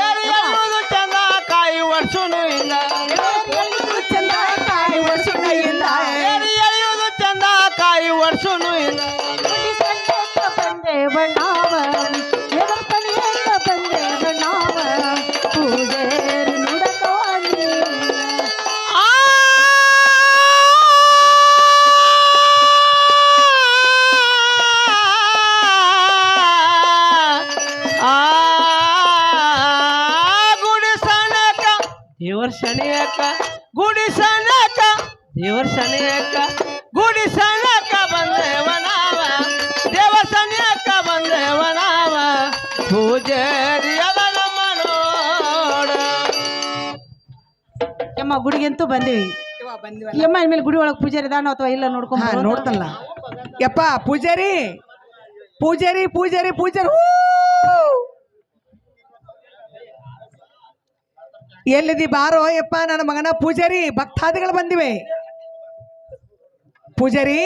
ಎರಿಯುವುದು ಚಂದ ಕಾಯಿ ವರ್ಷನು ಇಲ್ಲ ಏರಿಯಲ್ಲಿದ್ದ ಚಂದ ಕಾಯಿ ವರ್ಷಗಳಿಂದ, ಎರಿಯುವುದು ಚಂದ ಕಾಯಿ ವರ್ಷನು ಇಲ್ಲ ಗುಡಿ ಸಣ್ಣಕ ಬಂದೇವ ನಾವ, ದೇವರ ಸಣ್ಣಕ ಬಂದೇವ ನಾವ, ಪೂಜೇರಿ ಮುದಕವಾಣಿ. ಆ ಗುಡಿಸನಕ ದೇವರ ಸನೇಕ ಗುಡಿಸನಕ ದೇವರ ಸನೇಕ ಗುಡಿಸನಕ ಬಂದೇವ ನಾವ ದೇವರ ಸನೇಕ ಬಂದೇವ ನಾವ ಪೂಜಾರಿ ಅದ ನಮ್ಮ ನೋಡ ಯಮ್ಮ ಗುಡಿಗಂತೂ ಬಂದಿವಿ. ಯಮ್ಮ ಇನ್ಮೇಲೆ ಗುಡಿ ಒಳಗೆ ಪೂಜಾರಿ ಅದಾನೋ ಅಥವಾ ಇಲ್ಲ ಹಾ ನೋಡ್ಕೊಂಡ್ ನೋಡ್ತಲ್ಲ. ಯಪ್ಪ ಪೂಜಾರಿ ಪೂಜಾರಿ ಪೂಜಾರಿ ಪೂಜಾರಿ ಹೂ! ಎಲ್ಲಿದಿ ಬಾರೋ ಯಪ್ಪ ನನ್ನ ಮಗನ ಪೂಜಾರಿ ಭಕ್ತಾದಿಗಳು ಬಂದಿವೆ. ಪೂಜಾರಿ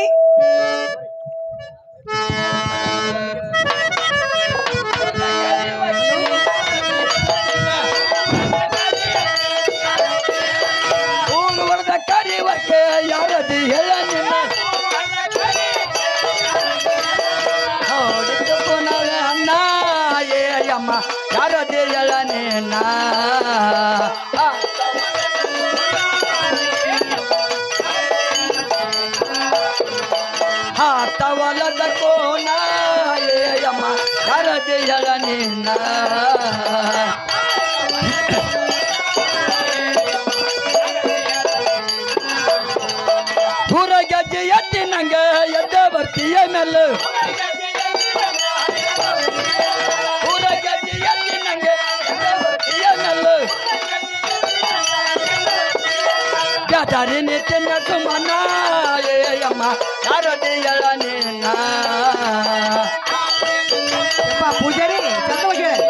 ಕರಿವಕ್ಕೆ ಯಾರದಿ ಹೇಳ ನಿನ್ನ ಅಣ್ಣ ಏ ಅಮ್ಮ ಯಾರದಿ ಹೇಳ ನಿನ್ನ ಗದ್ದೆಯಳ ನಿನ್ನ ಊರ ಗೆಜ್ಜೆ ಎತ್ತಿ ನಂಗ ಎದ್ದ ಬರ್ತೀಯ ಮೆಲ್ಲ ಊರ ಗೆಜ್ಜೆ ಎತ್ತಿ ನಂಗ ಎದ್ದ ಬರ್ತೀಯ ಮೆಲ್ಲ ಜಾತಾರಿ ನಿತ್ಯ ಸುಮನ ಅಮ್ಮ ಶಾರದೆಯಳ ನಿನ್ನ ಯಪ್ಪ ಪೂಜಾರಿ ಚಂದವಾಗಿ ಹೇಳ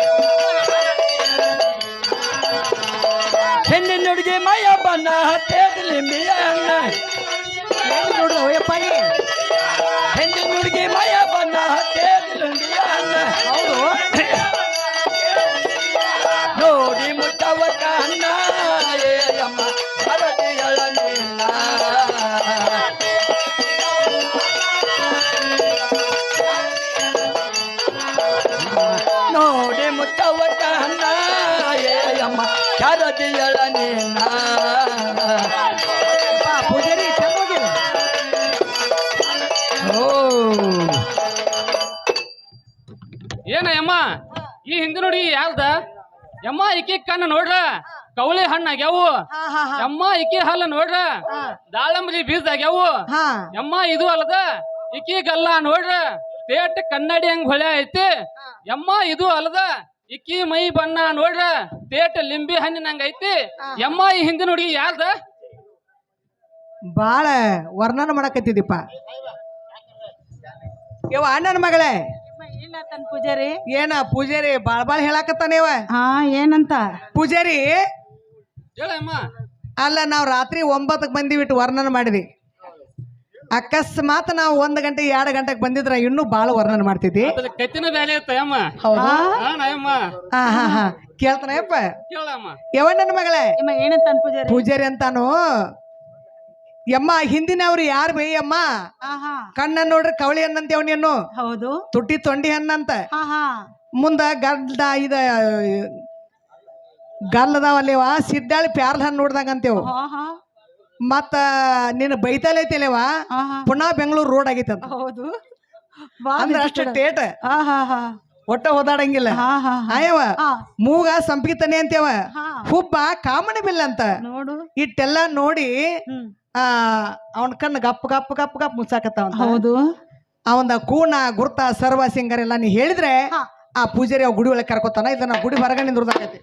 ಹೆಣ್ಣಿನ ಹುಡುಗಿ ಮಯ ಬಣ್ಣ ಹತ್ತೇದಲಿಂಬಿಯ ಅಣ್ಣ ಏನು ನೋಡು ಯಪ್ಪಾಗಿ ಹೆಣ್ಣಿನ ಹುಡುಗಿ ಮಯ ಬಣ್ಣ ಹತ್ತೇದಲಿಂಬಿಯ ಅಣ್ಣ ಹೌದು ನೋಡಿ ಮುಟ್ಟವಟ ಅಣ್ಣ ಅಮ್ಮ ಶಾರದೆಯಳ ನಿನ್ನ ನೋಡಿ ಮುಟ್ಟವಟ ಅಣ್ಣ ಅಮ್ಮ ಶಾರದೆಯಳ ನಿನ್ನ ಯಪ್ಪ ಪೂಜಾರಿ ಚಂದವಾಗಿ ಹೇಳು ಓ ಏನ ಯಮ್ಮ ಈ ಹಿಂದೆ ನೋಡಿ ಯಾವ್ದ ಯಮ್ಮ ಈಕಿ ಕಣ್ಣು ನೋಡ್ರ ಕವಳಿ ಹಣ್ಣು ಆಗ್ಯಾವು ಹಾ ಹಾ ಹಾ ಯಮ್ಮ ಈಕಿ ಹಲ್ಲ ನೋಡ್ರ ದಾಳಂಬ್ರಿ ಬೀಜ ಆಗ್ಯಾವು ಹಾ ಯಮ್ಮ ಇದು ಅಲ್ಲದ ಈಕಿ ಗಲ್ಲ ನೋಡ್ರ ಪೇಟ್ ಕನ್ನಡಿ ಹಂಗ್ ಹೊಳೆ ಐತಿ ಯಮ್ಮ ಇದು ಅಲ್ಲದ ಇಕ್ಕಿ ಮೈ ಬಣ್ಣ ನೋಡ್ರ ಪೇಟ್ ಲಿಂಬಿ ಹಣ್ಣಿನಂಗ ಐತಿ ಯಮ್ಮ ಈ ಹಿಂದಿನ ಹುಡುಗಿ ಯಾರ್ದ ಬಾಳ ವರ್ಣನ ಮಾಡಕತ್ತಿದ್ದೀಪ ಇವ ಅಣ್ಣನ ಮಗಳೇ ಇಲ್ಲ ತನ್ ಪೂಜಾರಿ ಏನ ಪೂಜಾರಿ ಬಾಳ್ ಹೇಳಾಕತ್ತಾನ ಇವ ಹಾ ಏನಂತ ಪೂಜಾರಿ ಹೇಳಮ್ಮ ಅಲ್ಲ ನಾವು ರಾತ್ರಿ 9ಕ್ಕೆ ಬಂದಿಬಿಟ್ಟು ವರ್ಣನ ಮಾಡಿದ್ವಿ ಅಕಸ್ಮಾತ್ ನಾವು 1 ಗಂಟೆ 2 ಗಂಟೆಗೆ ಬಂದಿದ್ರ ಇನ್ನೂ ಬಾಳ ವರ್ಣನ ಮಾಡ್ತಿದ್ವಿ ಅದ್ರ ಕತ್ತಿನ ಬೇಲೆ ಇತ್ತ ಯಮ್ಮ ಹೌದು ಹಾ ನಯಮ್ಮ ಹಾ ಹಾ ಹಾ ಕೇಳ್ತಾನಪ್ಪ ಕೇಳಮ್ಮ ಯವಣ್ಣನ ಮಗಳೇ ಯಮ್ಮ ಏನಂತ ತನ್ ಪೂಜಾರಿ ಪೂಜಾರಿ ಅಂತಾನು ಯಮ್ಮ ಹಿಂದಿನವ್ರು ಯಾರು ಬೈ ಅಮ್ಮ ಹಾ ಹಾ ಕಣ್ಣ ನೋಡ್ರಿ ಕವಳಿ ಹಣ್ಣಂತೇವ್ ನೀನು ಹೌದು ತುಟ್ಟಿ ತೊಂಡಿ ಹಣ್ಣಂತ ಹಾ ಹಾ ಮುಂದ ಗಲ್ಲದಾವಲ್ಲಿವ ಸಿಡ್ಡಾಳಿ ಪ್ಯಾರ್ಲ ಹಣ್ಣು ನೋಡ್ದಂಗ ಅಂತೇವ್ ಹಾ ಹಾ ಮತ್ತ ನಿನ್ನ ಬೈತಾಲೆ ಐತಿಲೇವ ಹಾ ಹಾ ಪುನಃ ಬೆಂಗಳೂರು ರೋಡ್ ಆಗೈತಂತ ಹೌದು ಬಾ ಅಂದ್ರ ಅಷ್ಟು ಟೇಟ್ ಹಾ ಹಾ ಹಾ ಒಟ್ಟ ಹೋದಾಡಂಗಿಲ್ಲ ಹಾ ಹಾ ಆಯವ ಹಾ ಮೂಗ ಸಂಪಿಗೆ ತನೆ ಅಂತೇವ ಹಾ ಹುಬ್ಬ ಕಾಮಣಿ ಬಿಲ್ಲ ಅಂತ ನೋಡು ಇಟ್ಟೆಲ್ಲ ನೋಡಿ ಹ್ಮ್ ಅವನ ಕಣ್ಣು ಗಪ್ ಗಪ್ ಗಪ್ ಗಪ್ ಮುಚ್ಚಾಕತ್ತಾವ ಹೌದು ಅವಂದ ಕೂನ ಗುರ್ತ ಸರ್ವ ಸಿಂಗರ್ ಎಲ್ಲ ನೀ ಹೇಳಿದ್ರೆ ಹಾ. ಆ ಪೂಜಾರಿ ಅವ್ ಗುಡಿ ಒಳಗೆ ಕರ್ಕೊತಾನ ಇದನ್ನ ಗುಡಿ ಹೊರಗಡೆ ನಿಂದ್ರದಾಕೈತಿ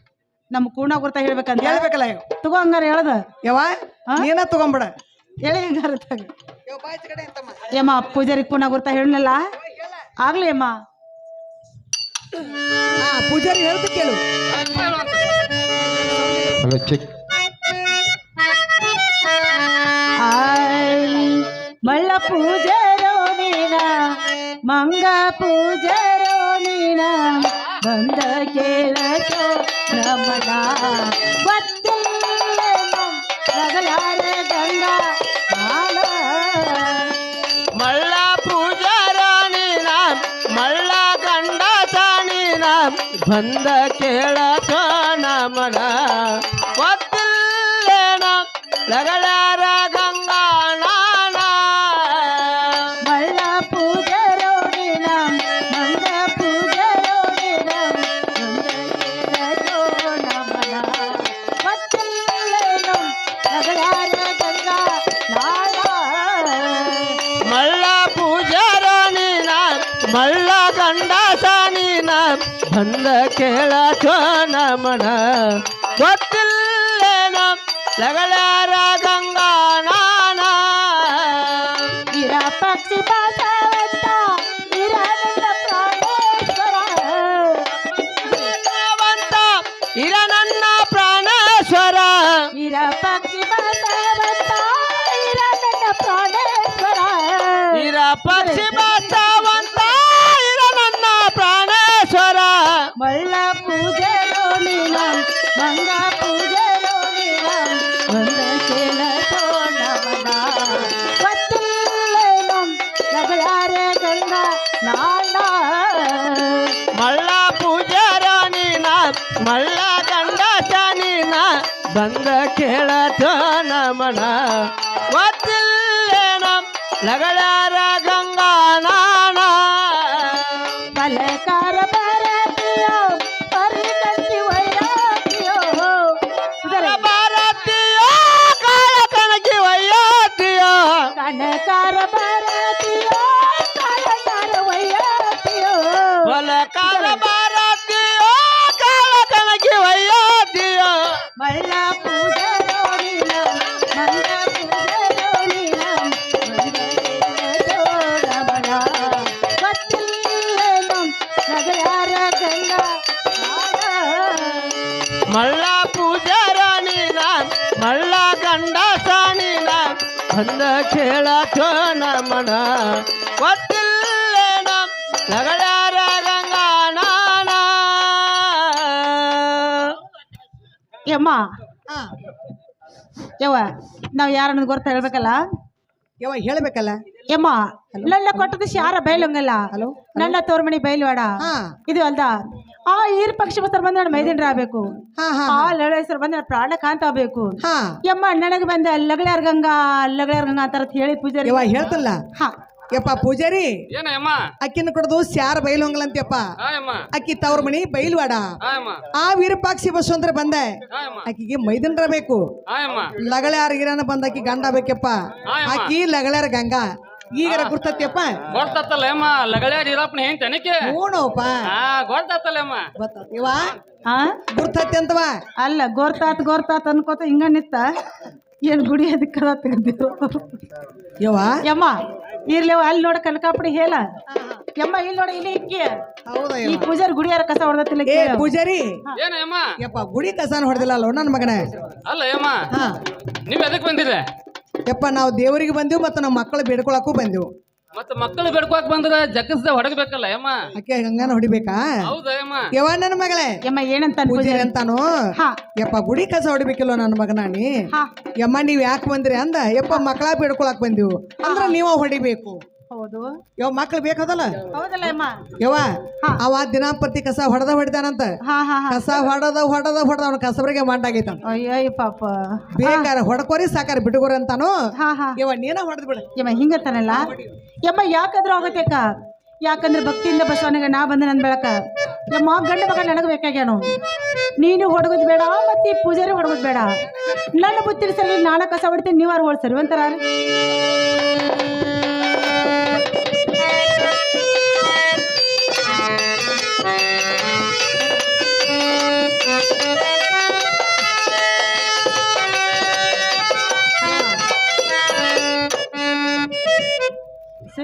ನಮ್ ಕೂಣ ಗುರ್ತ ಹೇಳ್ಬೇಕಂತ ಹೇಳ್ಬೇಕಲ್ಲ ಇವ್. ತಗೋ ಹಂಗಾರ ಹೇಳ್ದ ಯವ್ವ ನೀನ ತಗೊಂಬಿಡ ಹೇಳಿ ಹಂಗಾರ ತಗ ಯಮ್ಮ ಪೂಜಾರಿ ಕೂಣ ಗುರ್ತ ಹೇಳಲ್ಲ ಆಗ್ಲಿ ಅಮ್ಮ ಪೂಜಾರಿ ಹೇಳ್ತು ಕೇಳು ಮಳ್ಳ ಪೂಜಾರೋ ನೀನ ಮಂಗ ಪೂಜಾರೋ ನೀನ ಬಂದ ಕೇಳೋ ನಮನ ಗೊತ್ತಿಲ್ಲ ನಗಲಾರ ಗಂಗ ಮಳ್ಳ ಪೂಜಾರಾಣಿ ನಾಮ್ ಮಳ್ಳ ಗಂಡ ಸಾಣಿ ನಾಮ್ ಬಂದ ಕೇಳತ ನಮನ ಗೊತ್ತಿಲ್ಲೇನ ಲಗಳಾರ ಗಂಗಾ ನಾನ ಮಳ್ಳ ಪೂಜಾರೋ ನೀನ ಮಂಗ ಪೂಜಾರೋ ನೀನ ಬಂದ ಕೇಳೋ ನಮನ ಗೊತ್ತಿಲ್ಲೇನು ನಗಲಾರ ಗಂಗ ಮಳ್ಳ ಪೂಜಾರಾಣಿ ನಾಮ್ ಮಳ್ಳ ಗಂಡ ಸಾಣಿ ನಾಮ್ ಬಂದ ಕೇಳತ ನಮನ ಗೊತ್ತಿಲ್ಲೇನ ಲಗಳಾರ ಗಂಗಾ ನಾನ ಇರ ಪಕ್ಷಿ ಬಸವಂತ ಇರ ನನ್ನ ಪ್ರಾಣೇಶ್ವರ ಭಗವಂತ ಇರ ನನ್ನ ಪ್ರಾಣೇಶ್ವರ ಇರ ಪಕ್ಷಿ ಬಸವಂತ ಇರ ನನ್ನ ಪ್ರಾಣೇಶ್ವರ ಇರ ಪಕ್ಷಿ ಬಸವಂತ ಇರ ನನ್ನ ಪ್ರಾಣೇಶ್ವರ ಮಳ್ಳ ಪೂಜೆ ರೋಣಿನ ಮಂಗ ಪೂಜೆ ರೋಣಿನ ಒಂದ ಕೇಳ ತೋಣವನ ಗೊತ್ತಿಲ್ಲೇನು ನಗಲಾರ ಗಂಗ ನಾಳ ಮಳ್ಳ ಪೂಜಾರಾಣಿನ ಮಳ್ಳ ಗಂಡ ಸಾನಿನ ಬಂದ ಕೇಳತ ನಮನ ಗೊತ್ತಿಲ್ಲೇನ ಲಗಳಾರ ಗಂಗಾ ನಾನ ಬಲಕಾರ ಬರ ಹೊಲ ಕಾಲ ಬಾರಾತಿಯೋ ಕಾಳ ಕಣಕಿ ವಯ್ಯಾತಿಯೋ ಮಳ್ಳ ಪೂಜೆ ನೋಡಿನ ಮಂಗ ಪೂಜೆ ನೋಡಿನ ರಮಣ ಗೊತ್ತಿಲ್ಲೇನು ನಗರಾರ ಗಂಗ ಮಳ್ಳ ಪೂಜಾರಾಣಿ ನಾನ್ ಮಳ್ಳ ಗಂಡ ಸಾಣಿ ನಾನ್ ಅಂದ ಕೇಳಾಚೋ ನಮನ ಗೊತ್ತಿಲ್ಲೇನ ನಗಳ್ಯಾರ ಗಂಗಾನ ಯಮ್ಮ ಹಾ ಯವ್ವ ನಾವ್ ಯಾರನ್ನ ಗೊತ್ತ ಹೇಳ್ಬೇಕಲ್ಲ ಯಾವ ಹೇಳ್ಬೇಕಲ್ಲ ಯಮ್ಮ ನನ್ನ ಕೊಟ್ಟದ ಶಾರ ಬೈಲಂಗಲ್ಲ ಹಲೋ ನನ್ನ ತೋರ್ಮಣಿ ಬೈಲ್ವಾಡ ಹಾ ಇದು ಅಲ್ದ ಆ ಈರ್ ಪಕ್ಷ ಬಂದ ನನ್ನ ಮೈದಿನ್ರ ಆಗ್ಬೇಕು ಹಾ ಹಾ ಆ ಲಳೆಸರು ಬಂದ ನನ್ನ ಪ್ರಾಣ ಕಾಂತ ಆಗ್ಬೇಕು ಹಾ ಯಮ್ಮ ನನಗೆ ಬಂದ ಲಗಳಾರ್ ಗಂಗಾ ಅಂತ ಹೇಳಿ ಪೂಜಾರಿ ಯಾವ ಹೇಳ್ತಲ್ಲ ಹಾ ಯಪ್ಪ ಪೂಜಾರಿ ಏನ ಯಮ್ಮ ಅಕ್ಕಿನ ಕೊಡದು ಸ್ಯಾರ ಬೈಲೊಂಗಲಂತ್ಯಪ್ಪ ಯಮ್ಮ ಅಕ್ಕಿ ತವ್ರ ಮನಿ ಬೈಲ್ವಾಡ ಯಮ್ಮ ಆ ವಿರೂಪಾಕ್ಷಿ ಬಸವಂತರ ಬಂದೆ ಯಮ್ಮ ಆಕಿಗೆ ಮೈದನ್ರ ಬೇಕು ಯಮ್ಮ ಲಗಳ್ಯಾರ ಗಿರನ ಬಂದ ಆಕಿ ಗಂಡ ಬೇಕಪ್ಪ ಆಕಿ ಲಗಳ್ಯಾರ ಗಂಗಾ ಈಗರ ಗುರ್ತತ್ಯಪ್ಪ ಗೊತ್ತಾತಲ್ಲ ಯಮ್ಮ ಲಗಳ್ಯಾರ ಇರಪ್ಪನ ಹೆಂಗ್ ತನಿಕೆ ಹೂನೋಪ ಹಾ ಗೊತ್ತಾತಲ್ಲ ಯಮ್ಮ ಗೊತ್ತಾತಿವ ಹಾ ಗುರ್ತತ್ತಿ ಅಂತವ ಅಲ್ಲ ಗೋರ್ತಾತ್ ಅನ್ಕೋತ ಹಿಂಗ ನಿತ್ತ ಏನ್ ಗುಡಿ ಅದಕ್ಕೆ ಯವ್ವ ಯಮ್ಮ ಇರ್ಲೇವ ಅಲ್ಲಿ ನೋಡ ಕನಕಾಪುಡಿ ಹೇಳ ಯಮ್ಮ ಇಲ್ಲಿ ನೋಡ ಇಲ್ಲಿ ಇಕ್ಕಿ ಹೌದಾ ಈ ಪೂಜಾರಿ ಗುಡಿಯಾರ ಕಸ ಹೊಡೆದತ್ತಿಲ್ಲ ಏ ಪೂಜಾರಿ ಏನ ಯಮ್ಮ ಯಪ್ಪ ಗುಡಿ ಕಸಾನ ಹೊಡೆದಿಲ್ಲ ಅಲ್ಲ ನನ್ನ ಮಗನೇ ಅಲ್ಲ ಯಮ್ಮ ಹಾ ನೀವ್ ಎದಕ್ ಬಂದಿದೆ ಯಪ್ಪ ನಾವು ದೇವರಿಗೆ ಬಂದೆವು ಮತ್ತು ನಮ್ಮ ಮಕ್ಕಳು ಬೇಡ್ಕೊಳಕ್ಕೂ ಬಂದೆವು ಮತ್ತ ಮಕ್ಕಳು ಬೆಡ್ಕೋಕ್ ಬಂದ್ರ ಜಗಸ್ದ ಹೊಡಗ್ಬೇಕಲ್ಲ ಯಮ್ಮ ಅಕ್ಕೆ ಹಂಗಾನ ಹೊಡಿಬೇಕಾ ಹೌದಾ ಯಮ್ಮ ಯವ್ವ ನನ್ನ ಮಗಳೇ ಯಮ್ಮ ಏನಂತ ಪೂಜಾರಿ ಅಂತಾನು ಹಾ ಯಪ್ಪ ಗುಡಿ ಕಸ ಹೊಡಿಬೇಕಿಲ್ಲ ನನ್ನ ಮಗನಾಣಿ ಹಾ ಯಮ್ಮ ನೀವ್ ಯಾಕೆ ಬಂದ್ರಿ ಅಂದ ಯಪ್ಪ ಮಕ್ಕಳ ಬೇಡ್ಕೊಳಕ್ ಬಂದೆವು ಅಂದ್ರ ನೀವ ಹೊಡಿಬೇಕು ಹೌದು ಯವ್ ಮಕ್ಳು ಬೇಕದಲ್ಲ ಹೌದಲ್ಲ ಯಮ್ಮ ಯವ್ವ ಹಾ. ಅವ ದಿನಂಪ್ರತಿ ಕಸ ಹೊಡೆದಾನಂತ ಹಾ ಹಾ ಹಾ ಕಸ ಹೊಡೆದ ಅವ್ನ ಕಸಬರಿಗೆ ಮಾಡಾಗೈತ ಅಯ್ಯಯ್ಯ ಪಾಪ ಬೇಕಾರೆ ಹೊಡ್ಕೋರಿ ಸಾಕಾರ ಬಿಟ್ಕೋರಿ ಅಂತಾನು ಹಾ ಹಾ ಯವ್ವ ನೀನ ಹೊಡೆದ್ ಬಿಡ ಯಮ್ಮ ಹಿಂಗತ್ತಾನಲ್ಲ ಯಮ್ಮ ಯಾಕಾದ್ರೂ ಆಗತ್ತೇಕ ಯಾಕಂದ್ರೆ ಭಕ್ತಿಯಿಂದ ಬಸವನಿಗೆ ನಾ ಬಂದೆ ನನ್ ಬೆಳಕ ಯಮ್ಮ ಗಂಡ ಮಗ ನನಗೆ ಬೇಕಾಗ್ಯಾನು ನೀನು ಹೊಡಗೋದು ಬೇಡ ಮತ್ತೆ ಈ ಪೂಜಾರಿ ಹೊಡಗೋದು ಬೇಡ ನನ್ನ ಬುತ್ತಿ ಸರಿ ನಾಳೆ ಕಸ ಹೊಡಿತೀನಿ ನೀವಾರು ಹೊಡ್ಸರಿ ಒಂಥರ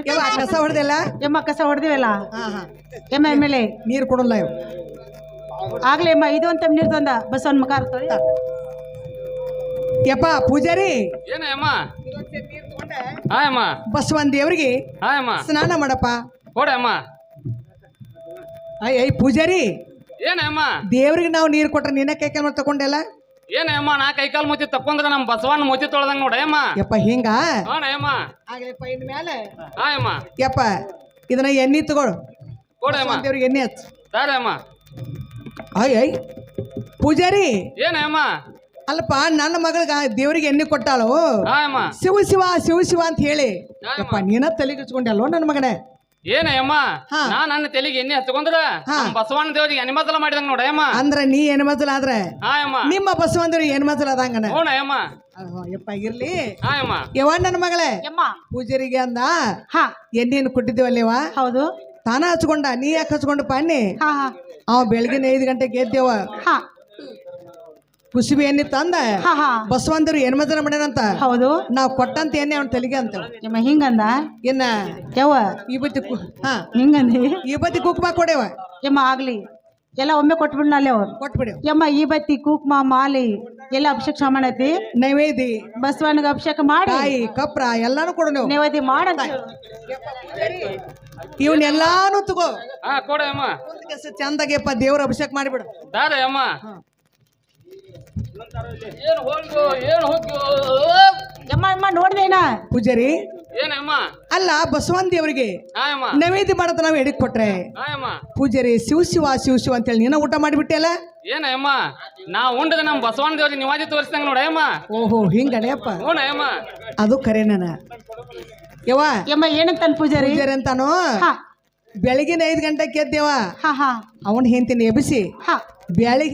ಯವ್ವ ಕಸ ಹೊಡೆದಿಲ್ಲ ಯಮ್ಮ ಕಸ ಹೊಡೆದಿವಲ್ಲ ಹಾ ಹಾ ಯಮ್ಮ ಎಮ್ಮೆಲೆ ನೀರು ಕೊಡಲ್ಲ ಇವ್ ಆಗ್ಲೇ ಅಮ್ಮ ಇದು ಅಂತ ನೀರು ತಂದ ಬಸವನ್ ಮಗ ಅರ್ತದೆ ಯಪ್ಪ ಪೂಜಾರಿ ಏನ ಯಮ್ಮ ಹಾ ಯಮ್ಮ ಬಸವನ್ ದೇವ್ರಿಗೆ ಹಾ ಯಮ್ಮ ಸ್ನಾನ ಮಾಡಪ್ಪ ಕೊಡ ಯಮ್ಮ ಅಯ್ಯ ಪೂಜಾರಿ ಏನ ಯಮ್ಮ ದೇವ್ರಿಗೆ ನಾವು ನೀರು ಕೊಟ್ರೆ ನೀನ ಕೈ ಕಾಲು ತಕೊಂಡೆಲ್ಲ ಏನ ಯಮ್ಮ ನಾ ಕೈಕಾಲ್ ಮೂತಿ ತಕೊಂಡ್ರ ನಮ್ ಬಸವಣ್ಣ ಮೂತಿ ತೊಳ್ದಂಗ ನೋಡ ಯಮ್ಮ ಯಪ್ಪ ಹಿಂಗ ಹಾ ಯಮ್ಮ ಆಗ್ಲಿಪ್ಪ ಇನ್ ಮೇಲೆ ಹಾ ಯಮ್ಮ ಯಪ್ಪ ಇದನ್ನ ಎಣ್ಣೆ ತಗೊಳು ಕೊಡ ಯಮ್ಮ ದೇವ್ರಿಗೆ ಎಣ್ಣೆ ಹಚ್ಚ ತಾರ ಯಮ್ಮ ಅಯ್ಯ ಪೂಜಾರಿ ಏನ ಯಮ್ಮ ಅಲ್ಪ ನನ್ನ ಮಗಳಿಗೆ ದೇವ್ರಿಗೆ ಎಣ್ಣೆ ಕೊಟ್ಟಾಳು ಹಾ ಯಮ್ಮ ಶಿವ ಶಿವ ಶಿವ ಶಿವ ಅಂತ ಹೇಳಿ ಹಾ ಯಪ್ಪ ನೀನ ತಲೆಗಿಚ್ಕೊಂಡಲ್ವ ನನ್ನ ಮಗನೇ ಏನ ಯಮ್ಮ ಹಾ. ನಾ ನನ್ನ ತಲೆಗೆ ಎಣ್ಣೆ ಹಚ್ಕೊಂಡ್ರ ಹಾ. ನಮ್ ಬಸವಣ್ಣ ದೇವರಿಗೆ ಅನಿಮದಲ ಮಾಡಿದಂಗ ನೋಡ ಯಮ್ಮ ಅಂದ್ರ ನೀ ಹೆಣ್ಮಜಲ್ ಆದ್ರೆ ಹಾ ಯಮ್ಮ ನಿಮ್ಮ ಬಸವಂದ್ರಿ ಹೆಣ್ಮಜಲ್ ಆದಂಗನ ಹೂಣ ಯಮ್ಮ ಯಪ್ಪ ಇರ್ಲಿ ಹಾ ಯಮ್ಮ ಯವ್ವ ನನ್ನ ಮಗಳೇ ಯಮ್ಮ ಪೂಜಾರಿಗೆ ಅಂದ ಹಾ ಎಣ್ಣೆಯನ್ನು ಕೊಟ್ಟಿದ್ದೇವಲ್ಲೇವ ಹೌದು ತಾನ ಹಚ್ಕೊಂಡ ನೀ ಯಾಕೆ ಹಚ್ಕೊಂಡಪ್ಪ ಅನ್ನಿ ಹಾ ಹಾ ಅವ ಬೆಳಗಿನ 5 ಗಂಟೆಗೆ ಎದ್ದೇವ ಹಾ ಕುಸುಬಿ ಎಣ್ಣೆ ತಂದ ಹಾ ಹಾ ಬಸವಂತರು ಹೆಣ್ಮಜನ ಮಾಡ್ಯಾನಂತ ಹೌದು ನಾವ್ ಕೊಟ್ಟಂತ ಎಣ್ಣೆ ಅವ್ನ ತಲೆಗೆ ಅಂತ ಯಮ್ಮ ಹಿಂಗಂದ ಇನ್ನ ಯವ್ವ ಹಾ ಹಿಂಗಂದಿ ಈ ಬತ್ತಿ ಕುಕ್ಮ ಕೊಡೇವ ಯಮ್ಮ ಆಗ್ಲಿ ಎಲ್ಲ ಒಮ್ಮೆ ಕೊಟ್ಬಿಡ್ನ ಅಲ್ಲೇ ಅವ್ರು ಕೊಟ್ಬಿಡೇವ ಯಮ್ಮ ಈ ಬತ್ತಿ ಕುಕ್ಮ ಮಾಲಿ ಎಲ್ಲ ಅಭಿಷೇಕ ಸಾಮಾನ್ ಐತಿ ನೈವೇದ್ಯ ಬಸವನಿಗೆ ಅಭಿಷೇಕ ಮಾಡಿ ಕಾಯಿ ಕಪ್ರ ಎಲ್ಲಾನು ಕೊಡು ನೀವು ನೈವೇದ್ಯ ಮಾಡಂತ ಹೇಳು. ಇವನ್ನೆಲ್ಲಾನು ತಗೋ ಹಾ ಕೊಡ ಯಮ್ಮ ಚಂದಾಗೆಪ್ಪ ದೇವ್ರ ಅಭಿಷೇಕ ಮಾಡಿಬಿಡು ತಾರ ಯಮ್ಮ ಏನ್ ಹೋಗ್ಯೋ ಏನ್ ಹೋಗ್ಯೋ ಯಮ್ಮ ಯಮ್ಮ ನೋಡ್ದೇನ ಪೂಜಾರಿ ಏನಮ್ಮ ಅಲ್ಲ ಬಸವನ್ ದೇವರಿಗೆ ಹಾ ಯಮ್ಮ ನೈವೇದ್ಯ ಮಾಡತ್ತ ನಾವ್ ಎಡಿಕ್ ಕೊಟ್ರೆ ಹಾ ಯಮ್ಮ ಪೂಜಾರಿ ಶಿವ ಶಿವ ಶಿವ ಶಿವ ಅಂತೇಳಿ ನೀನ ಊಟ ಮಾಡಿಬಿಟ್ಟೆಲ್ಲ ಏನಮ್ಮ ನಾ ಉಂಡದ ನಮ್ ಬಸವಣ್ಣ ದೇವ್ರಿಗೆ ನಿವಾಜಿ ತೋರಿಸ್ದಂಗ ನೋಡಯ್ಯಮ್ಮ ಓಹೋ ಹಿಂಗಡೆಯಪ್ಪ ಹೂನಯ್ಯಮ್ಮ ಅದು ಕರೆನನ ಯವ್ವ ಯಮ್ಮ ಏನಂತಾನ ಪೂಜಾರಿ ಪೂಜಾರಿ ಅಂತಾನು ಹಾ ಬೆಳಗಿನ 5 ಗಂಟೆಗೆ ಎದ್ದೇವ ಹಾ ಹಾ ಅವನ್ ಹೆಂತಿನ ಎಬ್ಬಿಸಿ ಹಾ ಬೆಳಗ್ಗೆ